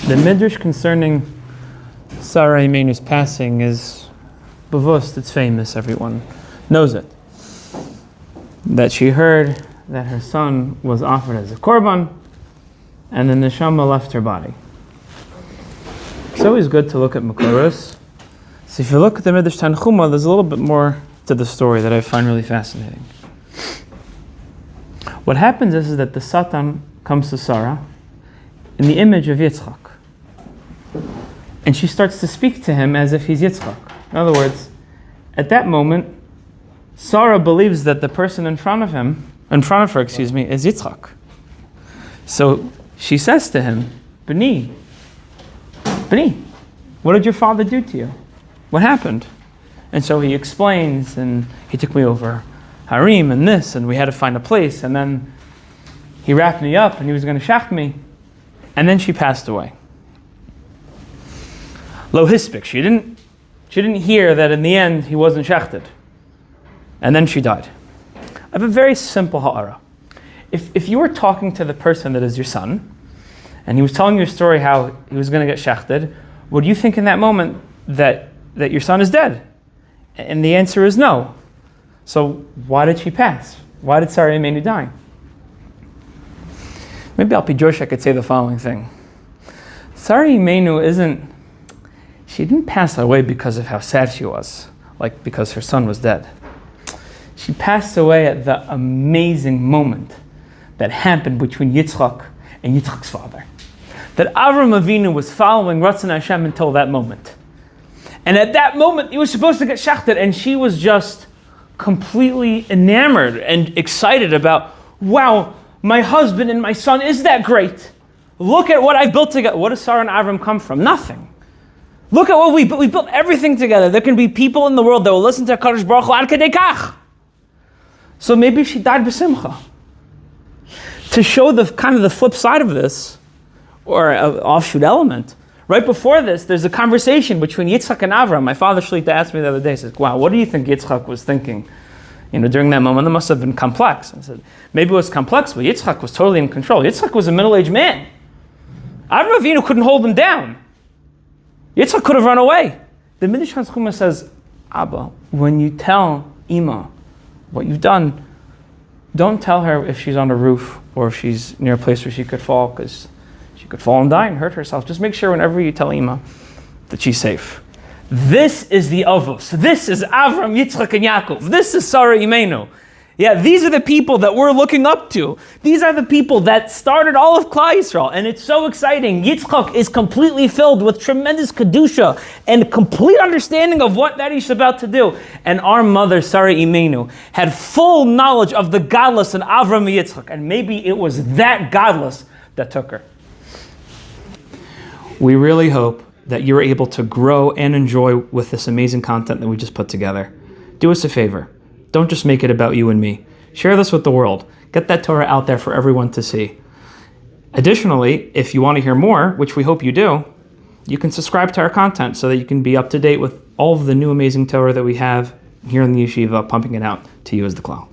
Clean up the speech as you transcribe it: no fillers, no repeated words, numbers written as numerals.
The midrash concerning Sarah Imenu's passing is bavust, it's famous, everyone knows it. That she heard that her son was offered as a korban, and the neshama left her body. It's always good to look at Makoros. So if you look at the Midrash Tanchuma, there's a little bit more to the story that I find really fascinating. What happens is that the Satan comes to Sarah in the image of Yitzchak. And she starts to speak to him as if he's Yitzchak. In other words, at that moment, Sarah believes that the person in front of her, is Yitzchak. So she says to him, B'ni, what did your father do to you? What happened? And so he explains, and he took me over Harim and this, and we had to find a place, and then he wrapped me up and he was going to shach me. And then she passed away. Lo hispik, she didn't hear that in the end he wasn't shechted. And then she died. I have a very simple ha'ara. If you were talking to the person that is your son, and he was telling you a story how he was going to get shechted, would you think in that moment that your son is dead? And the answer is no. So why did she pass? Why did Sarah Imenu die? Maybe I'll be Josh, I could say the following thing. Sarah Imenu she didn't pass away because of how sad she was, like because her son was dead. She passed away at the amazing moment that happened between Yitzchak and Yitzchak's father. That Avram Avinu was following Ratzon Hashem until that moment. And at that moment, he was supposed to get shachted, and she was just completely enamored and excited about, wow, my husband and my son is that great. Look at what I've built together. What does Sarah and Avram come from? Nothing. Look at what we built. We built everything together. There can be people in the world that will listen to HaKadosh Baruch Hu ad kedei kach. So maybe she died b'simcha. To show the kind of the flip side of this, or an offshoot element, right before this, there's a conversation between Yitzchak and Avram. My father Shlita asked me the other day, he says, wow, what do you think Yitzchak was thinking? During that moment, it must have been complex. I said, maybe it was complex, but Yitzchak was totally in control. Yitzchak was a middle-aged man. Avram Avinu couldn't hold him down. Yitzchak could have run away. The Midrash Tanchuma says, Abba, when you tell Ima what you've done, don't tell her if she's on a roof or if she's near a place where she could fall, because she could fall and die and hurt herself. Just make sure whenever you tell Ima that she's safe. This is the Avos. This is Avram, Yitzchak, and Yaakov. This is Sarah Imenu. Yeah, these are the people that we're looking up to. These are the people that started all of Klal Yisrael, and it's so exciting. Yitzchak is completely filled with tremendous kedusha and complete understanding of what that he's about to do. And our mother, Sarah Imenu, had full knowledge of the godless in Avram and Yitzchak, and maybe it was that godless that took her. We really hope that you're able to grow and enjoy with this amazing content that we just put together. Do us a favor. Don't just make it about you and me. Share this with the world. Get that Torah out there for everyone to see. Additionally, if you want to hear more, which we hope you do, you can subscribe to our content so that you can be up to date with all of the new amazing Torah that we have here in the Yeshiva, pumping it out to you as the Klal.